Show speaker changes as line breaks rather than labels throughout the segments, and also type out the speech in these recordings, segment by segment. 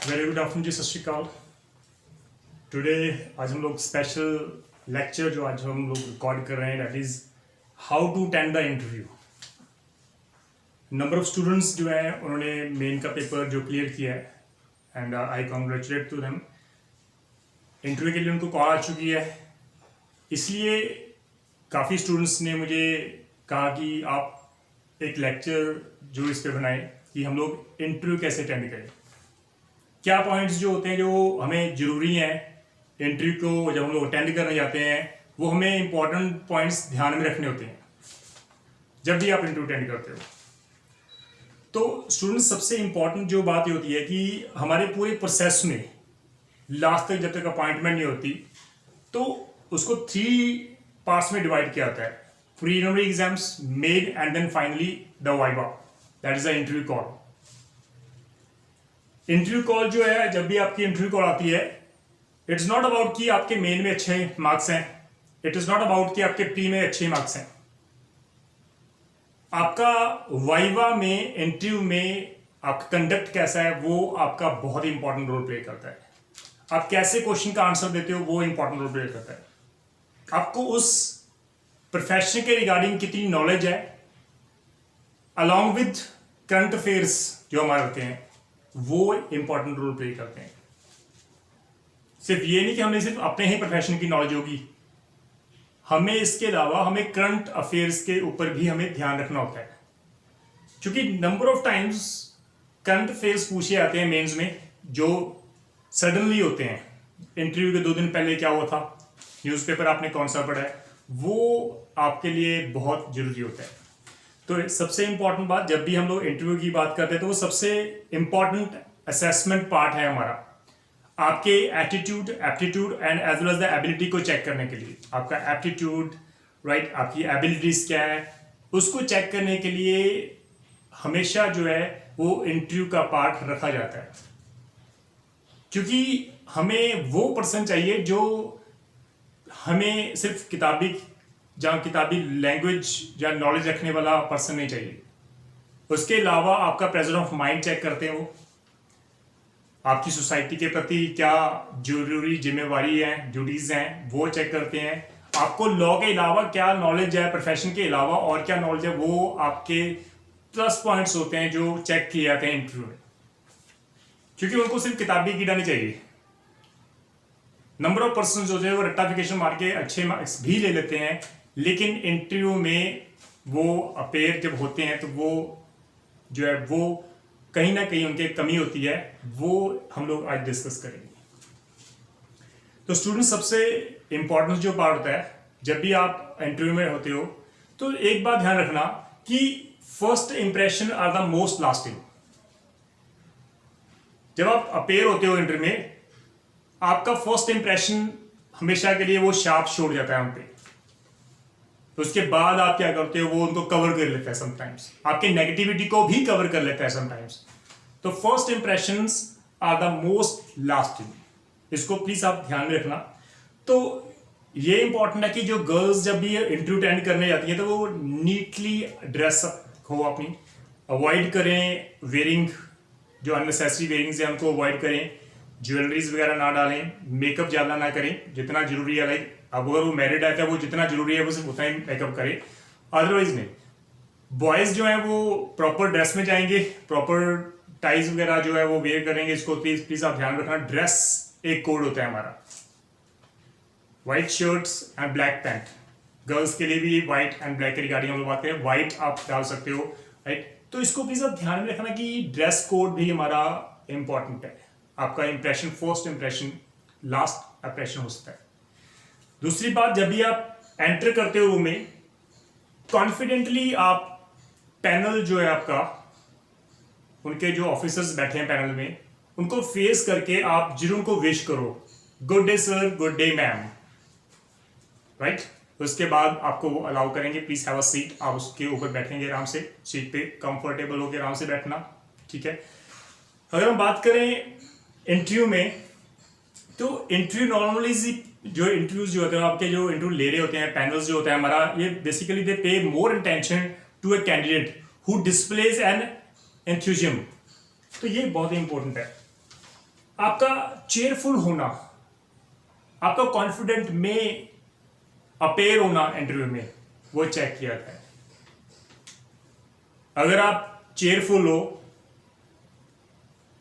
Very good afternoon जी, सत श्रीकाल। Today आज हम लोग स्पेशल लेक्चर जो आज हम लोग रिकॉर्ड कर रहे हैं that is how to attend the interview. Number of students जो है उन्होंने मेन का पेपर जो क्लियर किया है and I congratulate to them. Interview के लिए उनको कॉल आ चुकी है, इसलिए काफ़ी स्टूडेंट्स ने मुझे कहा कि आप एक लेक्चर जो इस पर बनाएं कि हम लोग इंटरव्यू कैसे अटेंड करें, क्या पॉइंट्स जो होते हैं जो हमें ज़रूरी हैं इंटरव्यू को जब हम लोग अटेंड करने जाते हैं, वो हमें इंपॉर्टेंट पॉइंट्स ध्यान में रखने होते हैं जब भी आप इंटरव्यू अटेंड करते हो। तो स्टूडेंट्स सबसे इंपॉर्टेंट जो बात ये होती है कि हमारे पूरे प्रोसेस में लास्ट तक जब तक अपॉइंटमेंट नहीं होती तो उसको 3 पार्ट्स में डिवाइड किया जाता है: preliminary exams, main and then finally the viva, that is the interview call. Interview call जो है, जब भी आपकी इंटरव्यू कॉल आती है, इट्स नॉट अबाउट कि आपके मेन में अच्छे मार्क्स हैं, इट इज नॉट अबाउट कि आपके प्री में अच्छे मार्क्स हैं। आपका वाइवा में, इंटरव्यू में आपका कंडक्ट कैसा है वो आपका बहुत ही इंपॉर्टेंट रोल प्ले करता है। आप कैसे क्वेश्चन का आंसर देते हो वो इंपॉर्टेंट रोल प्ले करता है। आपको उस प्रोफेशन के रिगार्डिंग कितनी नॉलेज है, अलॉन्ग विद करंट अफेयर्स जो हमारे होते हैं, वो इंपॉर्टेंट रोल प्ले करते हैं। सिर्फ ये नहीं कि हमें सिर्फ अपने ही प्रोफेशन की नॉलेज होगी, हमें इसके अलावा हमें करंट अफेयर्स के ऊपर भी हमें ध्यान रखना होता है, क्योंकि number of times current affairs पूछे जाते हैं मेंस में जो सडनली होते हैं। इंटरव्यू के 2 दिन पहले क्या हुआ था, न्यूज़पेपर आपने कौन सा पढ़ा है, वो आपके लिए बहुत जरूरी होता है। तो सबसे इंपॉर्टेंट बात, जब भी हम लोग इंटरव्यू की बात करते हैं तो वो सबसे इंपॉर्टेंट असेसमेंट पार्ट है हमारा, आपके attitude, aptitude and as well as the ability को चेक करने के लिए। आपका एप्टीट्यूड, राइट, आपकी एबिलिटीज क्या है, उसको चेक करने के लिए हमेशा जो है वो इंटरव्यू का पार्ट रखा जाता है, क्योंकि हमें वो पर्सन चाहिए जो हमें सिर्फ किताबी लैंग्वेज या नॉलेज रखने वाला पर्सन नहीं चाहिए। उसके अलावा आपका प्रेजेंस ऑफ माइंड चेक करते हैं, वो आपकी सोसाइटी के प्रति क्या जरूरी जिम्मेवारी है, ड्यूटीज हैं, वो चेक करते हैं। आपको लॉ के अलावा क्या नॉलेज है, प्रोफेशन के अलावा और क्या नॉलेज है, वो आपके प्लस पॉइंट्स होते हैं जो चेक किए जाते हैं इंटरव्यू में, क्योंकि उनको सिर्फ किताबी कीड़ा नहीं चाहिए। नंबर ऑफ पर्सन जो है वो रट्टाफिकेशन मार के अच्छे मार्क्स भी ले लेते हैं, लेकिन इंटरव्यू में वो अपेयर जब होते हैं तो वो जो है वो कहीं ना कहीं उनके कमी होती है, वो हम लोग आज डिस्कस करेंगे। तो स्टूडेंट, सबसे इंपॉर्टेंट जो पार्ट होता है जब भी आप इंटरव्यू में होते हो, तो एक बात ध्यान रखना कि first impression are the most lasting. जब आप अपेयर होते हो इंटरव्यू में, आपका फर्स्ट इंप्रेशन हमेशा के लिए वो शार्प छोड़ जाता है उन पे। तो उसके बाद आप क्या करते हो, वो उनको कवर कर लेता है, समटाइम्स आपके नेगेटिविटी को भी कवर कर लेता है समटाइम्स। तो first impressions are the most lasting, इसको प्लीज आप ध्यान में रखना। तो ये इंपॉर्टेंट है कि जो गर्ल्स जब भी इंटरव्यू अटेंड करने जाती है तो वो नीटली ड्रेसअप हो, अपनी अवॉइड करें वेयरिंग, जो अननेसेसरी वेयरिंग्स है उनको अवॉइड करें, ज्वेलरीज वगैरह ना डालें, मेकअप ज़्यादा ना करें जितना जरूरी है। लाइक अब अगर वो मैरिड है तो वो जितना जरूरी है वो सिर्फ उतना ही मेकअप करे, अदरवाइज नहीं। बॉयज जो है वो प्रॉपर ड्रेस में जाएंगे, प्रॉपर टाइज वगैरह जो है वो वेयर करेंगे। इसको प्लीज आप ध्यान रखना। ड्रेस एक कोड होता है हमारा, white shirts and black pant. Girls के लिए भी व्हाइट एंड ब्लैक की रिगार्डिंग हम लोग बात करें, व्हाइट आप डाल सकते हो, राइट। तो इसको प्लीज आप ध्यान में रखना कि ड्रेस कोड भी हमारा इंपॉर्टेंट है। आपका impression, first impression last impression हो सकता है। दूसरी बात, जब भी आप एंटर करते हो रूम में, कॉन्फिडेंटली आप पैनल जो है आपका, उनके जो ऑफिसर्स बैठे हैं पैनल में, उनको फेस करके आप जरूर उनको विश करो, good day sir, good day ma'am, right. उसके बाद आपको वो अलाउ करेंगे, प्लीज हैव अ सीट, आप उसके ऊपर बैठेंगे आराम से, सीट पे कंफर्टेबल होकर आराम से बैठना, ठीक है। अगर हम बात करें इंटरव्यू में, तो इंटरव्यू नॉर्मली जो इंटरव्यूज जो होते हैं, आपके जो इंटरव्यू ले रहे होते हैं, पैनल्स जो होता है हमारा, ये basically they pay more attention to a candidate who displays an enthusiasm. तो ये बहुत ही इंपॉर्टेंट है। आपका चेयरफुल होना, आपका कॉन्फिडेंट में अपेयर होना इंटरव्यू में, वो चेक किया जाता है। अगर आप चेयरफुल हो,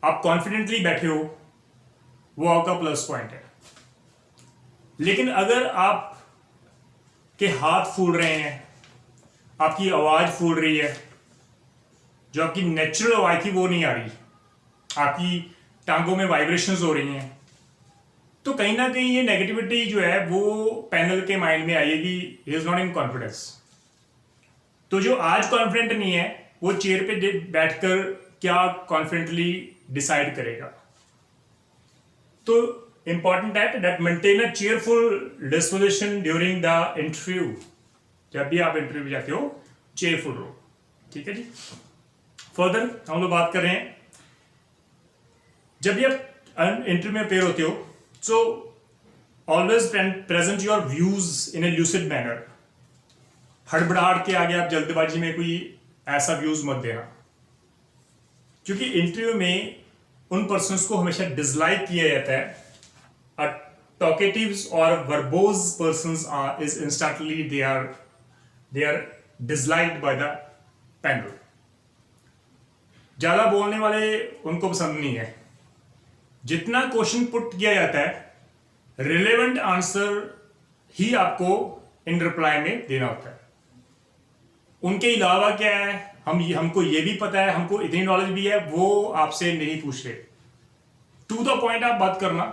आप कॉन्फिडेंटली बैठे हो, वो आपका प्लस पॉइंट है। लेकिन अगर आप के हाथ फूल रहे हैं, आपकी आवाज फूल रही है, जो आपकी नेचुरल आवाज थी वो नहीं आ रही, आपकी टांगों में वाइब्रेशंस हो रही हैं, तो कहीं ना कहीं ये नेगेटिविटी जो है वो पैनल के माइंड में आएगी, he is not in confidence. तो जो आज कॉन्फिडेंट नहीं है वो चेयर पे बैठकर क्या कॉन्फिडेंटली डिसाइड करेगा। तो इंपॉर्टेंट है that maintain a cheerful disposition during the interview. जब भी आप इंटरव्यू जाते हो चेयरफुल रहो, ठीक है जी। फर्दर हम लोग बात कर रहे हैं, जब भी आप इंटरव्यू में अपेयर होते हो, so always present your views in a lucid manner. हड़बड़ाहट के आगे आप जल्दबाजी में कोई ऐसा व्यूज मत देना, क्योंकि इंटरव्यू में उन पर्सन्स को हमेशा डिसलाइक किया जाता है। टॉकेटिव्स और verbose persons is instantly they are disliked by the panel. ज्यादा बोलने वाले उनको पसंद नहीं है। जितना क्वेश्चन पुट किया जाता है रिलेवेंट आंसर ही आपको इन रिप्लाई में देना होता है। उनके अलावा क्या है, हमको ये भी पता है, हमको इतनी नॉलेज भी है, वो आपसे नहीं पूछ रहे। टू द पॉइंट आप बात करना,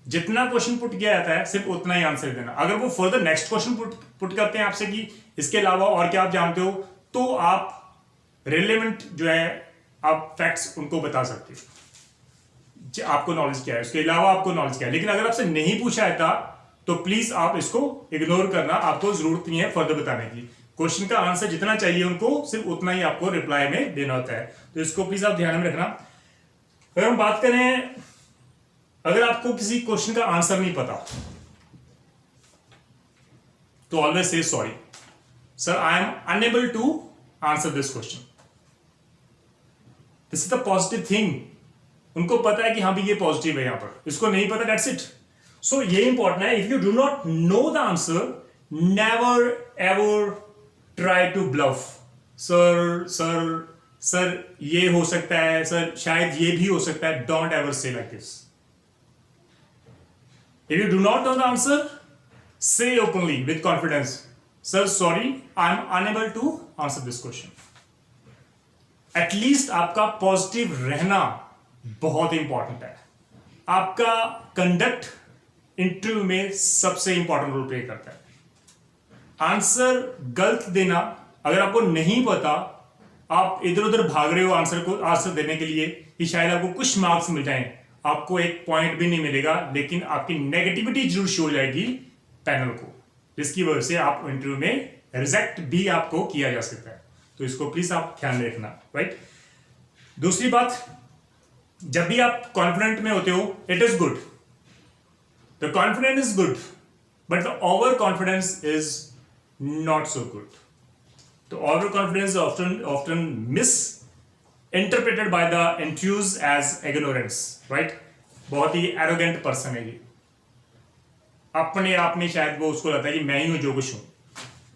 जितना क्वेश्चन पुट किया जाता है सिर्फ उतना ही आंसर देना। अगर वो फर्दर नेक्स्ट क्वेश्चन पुट करते हैं आपसे कि इसके अलावा और क्या आप जानते हो, तो आप रिलेवेंट जो है आप फैक्ट्स उनको बता सकते हो, आपको नॉलेज क्या है, उसके अलावा आपको नॉलेज क्या है। लेकिन अगर आपसे नहीं पूछा जाता तो प्लीज आप इसको इग्नोर करना, आपको जरूरत नहीं है फर्दर बताने की। क्वेश्चन का आंसर जितना चाहिए उनको सिर्फ उतना ही आपको रिप्लाई में देना होता है। तो इसको प्लीज आप ध्यान में रखना। अगर हम बात करें, अगर आपको किसी क्वेश्चन का आंसर नहीं पता तो ऑलवेज से sorry sir, I am unable to answer this question. This is the positive thing. उनको पता है कि हाँ भी ये पॉजिटिव है, यहां पर इसको नहीं पता, दैट्स इट। सो ये इंपॉर्टेंट है, if you do not know the answer, never ever try to bluff. Sir sir sir ये हो सकता है, सर शायद ये भी हो सकता है। डोंट एवर से like this. If you do not know the answer, say openly with confidence, sir sorry I am unable to answer this question. At least आपका पॉजिटिव रहना बहुत इंपॉर्टेंट है। आपका कंडक्ट इंटरव्यू में सबसे इंपॉर्टेंट रोल प्ले करता है। Answer गलत देना, अगर आपको नहीं पता, आप इधर उधर भाग रहे हो आंसर देने के लिए कि शायद आपको कुछ मार्क्स मिल जाएं, आपको एक पॉइंट भी नहीं मिलेगा, लेकिन आपकी नेगेटिविटी जरूर शो हो जाएगी पैनल को, जिसकी वजह से आप इंटरव्यू में रिजेक्ट भी आपको किया जा सकता है। तो इसको प्लीज आप ध्यान में रखना, राइट। दूसरी बात, जब भी आप कॉन्फिडेंट में होते हो, it is good, the confidence is good, but the over confidence is not so good. तो over confidence often misinterpreted by the interviews as ignorance, right. बहुत ही एरोगेंट पर्सन है ये, अपने आप में शायद वो उसको लगता है कि मैं ही हूं जो कुछ हूं।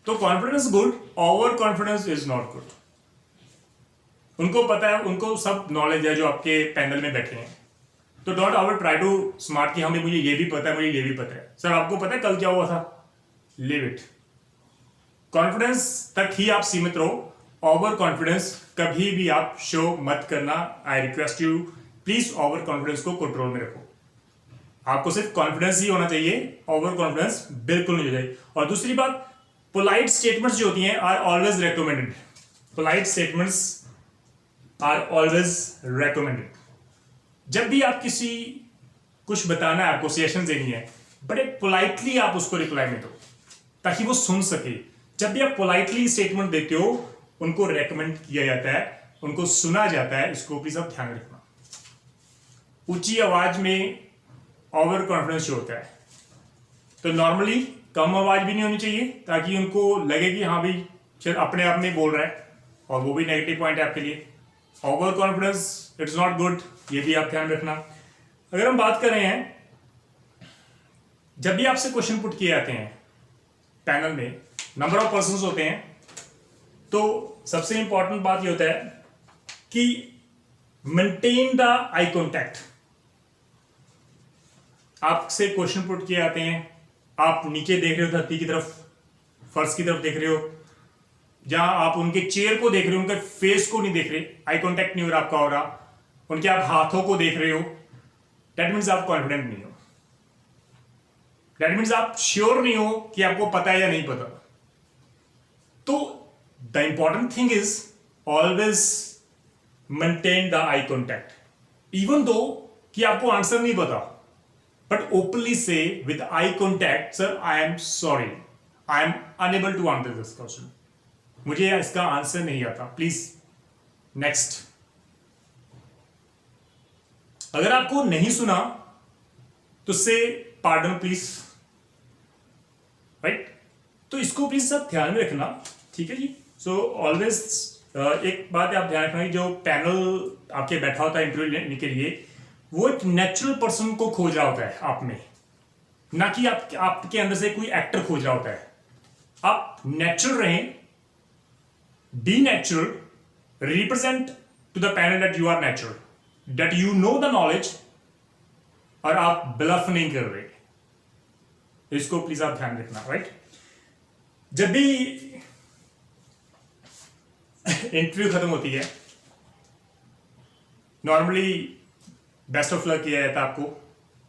तो confidence good, over confidence is not good. उनको पता है, उनको सब नॉलेज है जो आपके पैनल में बैठे हैं। तो don't over try to smart कि हमें मुझे ये भी पता है, मुझे ये भी पता है। सर आपको पता है कल क्या हुआ था, लिव इट। कॉन्फिडेंस तक ही आप सीमित रहो, ओवर कॉन्फिडेंस कभी भी आप शो मत करना। I request you, please over confidence को कंट्रोल में रखो। आपको सिर्फ कॉन्फिडेंस ही होना चाहिए, ओवर कॉन्फिडेंस बिल्कुल नहीं हो जाए। और दूसरी बात, पोलाइट स्टेटमेंट्स जो होती हैं are always recommended. Polite statements are always recommended. जब भी आप किसी कुछ बताना है, आपको सजेशन देनी है, बड़े पोलाइटली आप उसको रिप्लाई में दो ताकि वो सुन सके। जब भी आप पोलाइटली स्टेटमेंट देते हो, उनको रेकमेंड किया जाता है, उनको सुना जाता है। इसको प्लीज आप ध्यान रखना। ऊंची आवाज में ओवर कॉन्फिडेंस जो होता है, तो नॉर्मली कम आवाज भी नहीं होनी चाहिए ताकि उनको लगे कि हाँ भाई चल अपने आप में बोल रहा है, और वो भी नेगेटिव पॉइंट है आपके लिए। Over confidence it's not good, ये भी आप ध्यान रखना। अगर हम बात कर रहे हैं, जब भी आपसे क्वेश्चन पुट किए जाते हैं पैनल में, नंबर ऑफ पर्संस होते हैं, तो सबसे इंपॉर्टेंट बात ये होता है कि मेंटेन द आई कांटेक्ट। आपसे क्वेश्चन पुट किए जाते हैं, आप नीचे देख रहे हो, धरती की तरफ, फर्श की तरफ देख रहे हो, जहां आप उनके चेयर को देख रहे हो, उनके फेस को नहीं देख रहे, आई कांटेक्ट नहीं हो रहा आपका, हो रहा उनके आप हाथों को देख रहे हो, दैट मीन्स आप कॉन्फिडेंट नहीं हो, दैट मीन्स आप श्योर नहीं हो कि आपको पता है या नहीं पता। तो the important thing is always maintain the eye contact, even though कि आपको आंसर नहीं पता, बट ओपनली से with eye contact, sir I am sorry, I am unable to answer this question, मुझे इसका आंसर नहीं आता, प्लीज नेक्स्ट। अगर आपको नहीं सुना तो से पार्डन प्लीज, राइट। तो इसको प्लीज सब ध्यान में रखना, ठीक है जी। सो ऑलवेज एक बात आप ध्यान रखना, जो पैनल आपके बैठा होता है इंटरव्यू लेने के लिए, वो एक नेचुरल पर्सन को खोज रहा होता है आप में, ना कि आपके अंदर से कोई एक्टर खोज रहा होता है। आप नेचुरल रहें, be natural, represent to the panel that you are natural, that you know the knowledge, और आप ब्लफ नहीं कर रहे, इसको प्लीज आप ध्यान रखना, राइट। जब भी इंटरव्यू खत्म होती है, नॉर्मली बेस्ट ऑफ लक किया जाता है आपको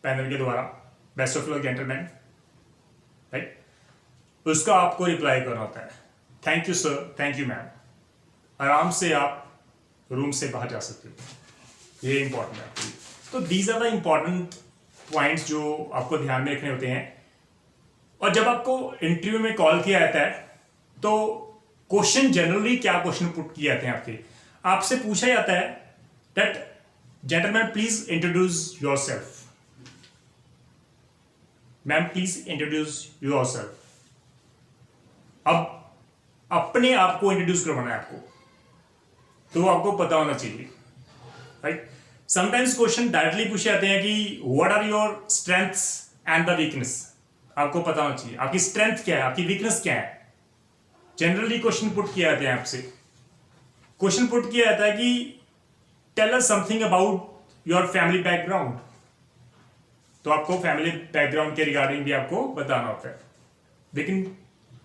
पैनल के द्वारा, best of luck gentleman, right. उसका आपको रिप्लाई करना होता है, thank you sir, thank you ma'am, आराम से आप रूम से बाहर जा सकते हो, ये इंपॉर्टेंट है। तो these are the important points जो आपको ध्यान में रखने होते हैं। और जब आपको इंटरव्यू में कॉल किया जाता है, तो क्वेश्चन जनरली क्या क्वेश्चन पुट किए जाते हैं आपसे पूछा जाता है that gentleman please introduce yourself, ma'am please introduce yourself. अब अपने आप को इंट्रोड्यूस करवाना है आपको, तो आपको पता होना चाहिए, राइट। समटाइम्स क्वेश्चन डायरेक्टली पूछे जाते हैं कि what are your strengths and the weakness, आपको पता होना चाहिए आपकी स्ट्रेंथ क्या है, आपकी वीकनेस क्या है। जनरली क्वेश्चन पुट किया जाता है आपसे, क्वेश्चन पुट किया जाता है कि tell us something about your family background, तो आपको फैमिली बैकग्राउंड के रिगार्डिंग भी आपको बताना होता है। लेकिन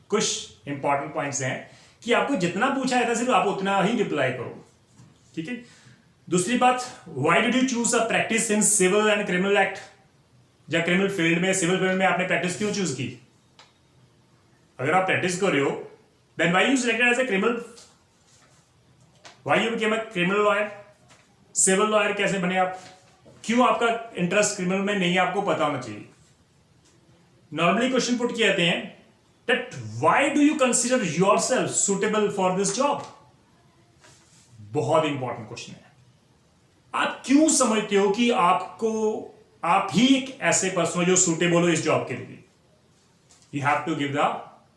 कुछ इंपॉर्टेंट पॉइंट्स हैं कि आपको जितना पूछा जाता है सिर्फ आप उतना ही रिप्लाई करो, ठीक है। दूसरी बात, why did you choose a practice in civil and criminal act, या क्रिमिनल फील्ड में, सिविल फील्ड में आपने प्रैक्टिस क्यों चूज की। अगर आप प्रैक्टिस कर रहे हो, then why you selected as a criminal, why you became a criminal lawyer, civil lawyer कैसे बने आप, क्यों आपका इंटरेस्ट क्रिमिनल में नहीं है, आपको पता होना चाहिए। नॉर्मली क्वेश्चन पुट किए जाते हैं that why do you consider yourself suitable for this job, बहुत इंपॉर्टेंट क्वेश्चन है। आप क्यों समझते हो कि आप ही एक ऐसे पर्सन हो जो सुटेबल हो इस जॉब के लिए। You have to give the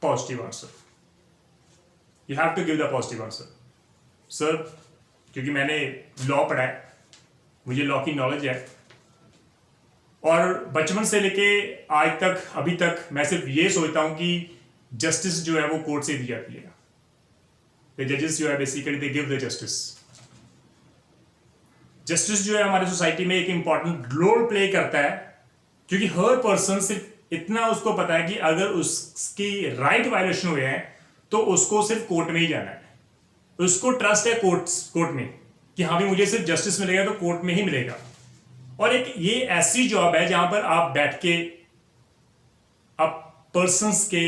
positive answer, you have to give the positive answer. Sir क्योंकि मैंने लॉ पढ़ा है, मुझे लॉ की नॉलेज है, और बचपन से लेके आज तक, अभी तक मैं सिर्फ ये सोचता हूं कि जस्टिस जो है वो कोर्ट से दी जाती है। द जजेस जो है basically they give the justice. Justice जो है हमारी सोसाइटी में एक इंपॉर्टेंट रोल प्ले करता है, क्योंकि हर पर्सन सिर्फ इतना उसको पता है कि अगर उसकी राइट वायलेशन हुए हैं तो उसको सिर्फ कोर्ट में ही जाना है, उसको ट्रस्ट है कोर्ट में कि हाँ भी मुझे सिर्फ जस्टिस मिलेगा तो कोर्ट में ही मिलेगा। और एक ये ऐसी जॉब है जहां पर आप बैठ के आप पर्संस के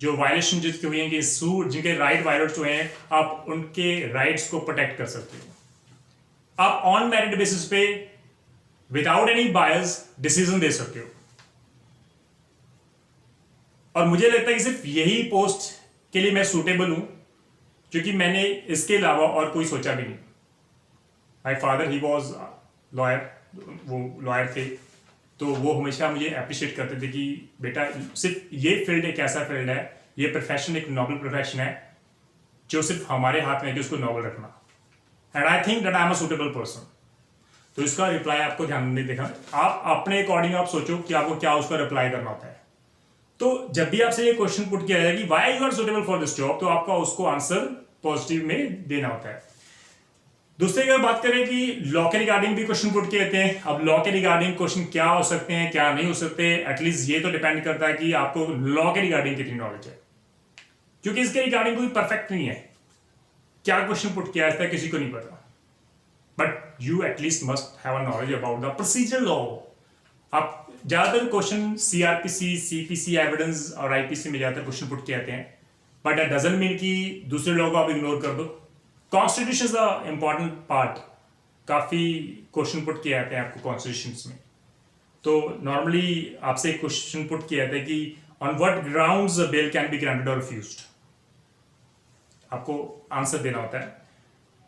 जो वायलेशन जिसके हुए हैं, जिनके राइट वायलेट हुए हैं, आप उनके राइट्स को प्रोटेक्ट कर सकते हो। आप ऑन मेरिट बेसिस पे विदाउट एनी बायस डिसीजन दे सकते हो। और मुझे लगता है कि सिर्फ यही पोस्ट के लिए मैं सूटेबल हूं, क्योंकि मैंने इसके अलावा और कोई सोचा भी नहीं। My father he was lawyer, वो लॉयर थे, तो वो हमेशा मुझे अप्रिशिएट करते थे कि बेटा सिर्फ ये फील्ड एक ऐसा फील्ड है, ये प्रोफेशन एक नोबल प्रोफेशन है जो सिर्फ हमारे हाथ में है कि उसको नोबल रखना। And I think that I am a suitable person. तो इसका रिप्लाई आपको ध्यान में देखना, आप अपने अकॉर्डिंग आप सोचो कि आपको क्या उसका रिप्लाई करना होता है। तो जब भी आपसे ये क्वेश्चन पुट किया जाए कि why you are suitable for this job, तो आपका उसको आंसर पॉजिटिव में देना होता है। दूसरी अगर बात करें कि लॉ के रिगार्डिंग भी क्वेश्चन पुट किए जाते हैं। अब लॉ के रिगार्डिंग क्वेश्चन क्या हो सकते हैं, क्या नहीं हो सकते, एटलीस्ट ये तो डिपेंड करता है कि आपको लॉ के रिगार्डिंग कितनी नॉलेज है, क्योंकि इसके रिगार्डिंग कोई परफेक्ट नहीं है। क्या क्वेश्चन पुट किया जाता है किसी को नहीं पता, but you at least must have a knowledge about the procedure law. आप ज्यादातर क्वेश्चन सीआरपीसी, सीपीसी, एविडेंस और आईपीसी में ज्यादातर क्वेश्चन पुट किए जाते हैं, बट दैट डजंट मीन कि दूसरे लॉ को आप इग्नोर कर दो। Constitution is the important part, काफी क्वेश्चन पुट किए जाते हैं आपको कॉन्स्टिट्यूशन में। तो नॉर्मली आपसे एक क्वेश्चन पुट किया जाता है कि on what grounds a bill can be granted और रिफ्यूज्ड, आपको आंसर देना होता है।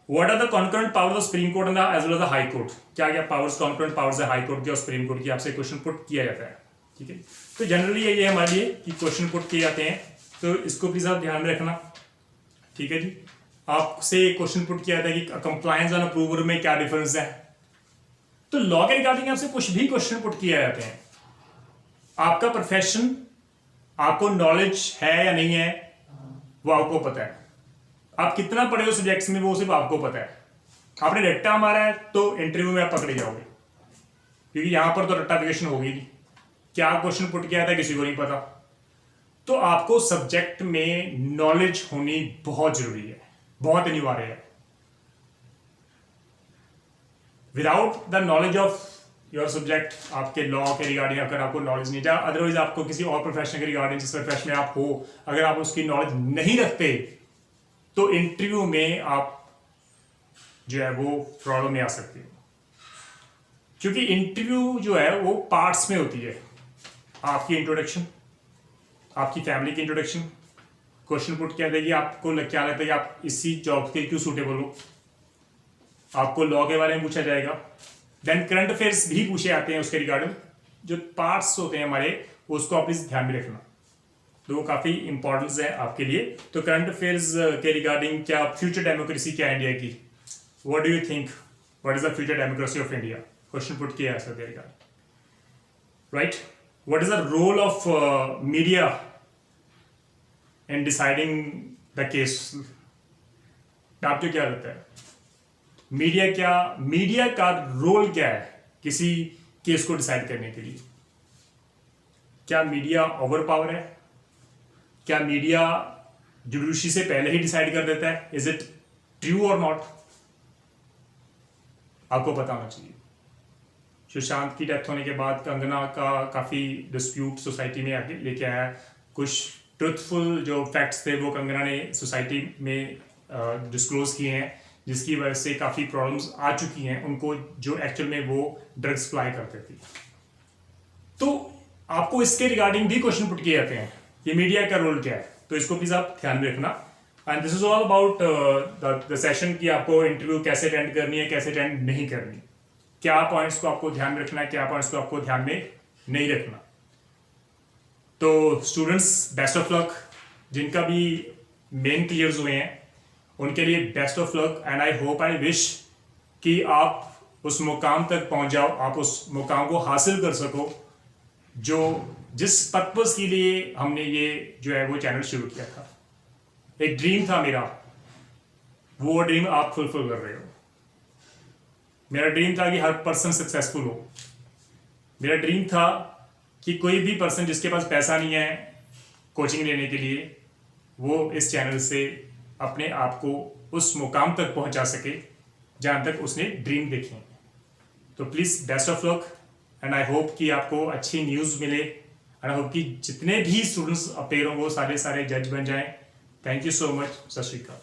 What are the concurrent powers of supreme court and as well as the high court, क्या क्या पावर्स, कॉन्करेंट पावर्स है हाई कोर्ट की और सुप्रीम कोर्ट की, आपसे क्वेश्चन पुट किया जाता है। ठीक है, तो जनरली ये हमारे लिए कि क्वेश्चन पुट किए जाते हैं, तो इसको प्लीज आप ध्यान में रखना। ठीक है जी, आपसे क्वेश्चन पुट किया जाता है कि कंप्लायंस एंड अप्रूवल में क्या डिफरेंस है। तो लॉ के रिगार्डिंग आपसे कुछ भी क्वेश्चन पुट किए जाते हैं, आपका प्रोफेशन, आपको नॉलेज है या नहीं है वो आपको पता है, आप कितना पढ़े हो सब्जेक्ट्स में वो सिर्फ आपको पता है। आपने रट्टा मारा है तो इंटरव्यू में आप पकड़े जाओगे, क्योंकि यहां पर तो रट्टाफिकेशन होगी नहीं। क्या क्वेश्चन पुट किया था किसी को नहीं पता। तो आपको सब्जेक्ट में नॉलेज होनी बहुत जरूरी है, बहुत अनिवार्य है। Without the knowledge of your subject, आपके लॉ के रिगार्डिंग अगर आपको नॉलेज नहीं, अदरवाइज आपको किसी और प्रोफेशन के रिगार्डिंग जिस प्रोफेशन में आप हो, अगर आप उसकी नॉलेज नहीं रखते तो इंटरव्यू में आप जो है वो प्रॉब्लम में आ सकते हो, क्योंकि इंटरव्यू जो है वो पार्ट्स में होती है। आपकी इंट्रोडक्शन, आपकी फैमिली की इंट्रोडक्शन, क्वेश्चन पुट किया था कि आपको क्या लगता है कि आप इसी जॉब के क्यों सूटेबल हो, आपको लॉ के बारे में पूछा जाएगा, देन करंट अफेयर्स भी पूछे जाते हैं उसके रिगार्डिंग। जो पार्ट्स होते हैं हमारे, उसको आप प्लीज ध्यान में रखना, तो वो काफी इंपॉर्टेंस है आपके लिए। तो करंट अफेयर्स के रिगार्डिंग, क्या फ्यूचर डेमोक्रेसी क्या इंडिया की, what do you think, what is the future democracy of India, question put किया है sir regarding. Right, what is the role of media in deciding the case, आपको क्या लगता है मीडिया का रोल क्या है किसी केस को डिसाइड करने के लिए। क्या मीडिया ओवर पावर है, क्या मीडिया जुडिशरी से पहले ही डिसाइड कर देता है, इज इट ट्रू और नॉट, आपको पता होना चाहिए। सुशांत की डेथ होने के बाद कंगना का काफी डिस्प्यूट सोसाइटी में आके लेके आया, कुछ ट्रुथफुल जो फैक्ट्स थे वो कंगना ने सोसाइटी में डिस्क्लोज किए हैं, जिसकी वजह से काफी प्रॉब्लम्स आ चुकी हैं उनको, जो एक्चुअल में वो ड्रग्स सप्लाई करते थे। तो आपको इसके रिगार्डिंग भी क्वेश्चन पुट किए जाते हैं कि मीडिया का रोल क्या है, तो इसको प्लीज आप ध्यान में रखना। And this is all about the session कि आपको इंटरव्यू कैसे अटेंड करनी है, कैसे अटेंड नहीं करनी, क्या पॉइंट्स को आपको ध्यान में रखना है, क्या पॉइंट्स को आपको ध्यान में नहीं रखना। तो स्टूडेंट्स, बेस्ट ऑफ लक। जिनका भी मेन क्लियर्स हुए हैं उनके लिए best of luck, and I hope, I wish कि आप उस मुकाम तक पहुंच जाओ, आप उस मुकाम को हासिल कर सको जो जिस पर्पस के लिए हमने ये जो है वो चैनल शुरू किया था। एक ड्रीम था मेरा, वो ड्रीम आप फुलफिल कर रहे हो। मेरा ड्रीम था कि हर पर्सन सक्सेसफुल हो। मेरा ड्रीम था कि कोई भी पर्सन जिसके पास पैसा नहीं है कोचिंग लेने के लिए, वो इस चैनल से अपने आप को उस मुकाम तक पहुंचा सके जहां तक उसने ड्रीम देखे। तो please best of luck, and I hope कि आपको अच्छी न्यूज़ मिले, एंड आई होप कि जितने भी स्टूडेंट्स अपेयर हों वो सारे जज बन जाएं। थैंक यू सो मच, सत श्री अकाल।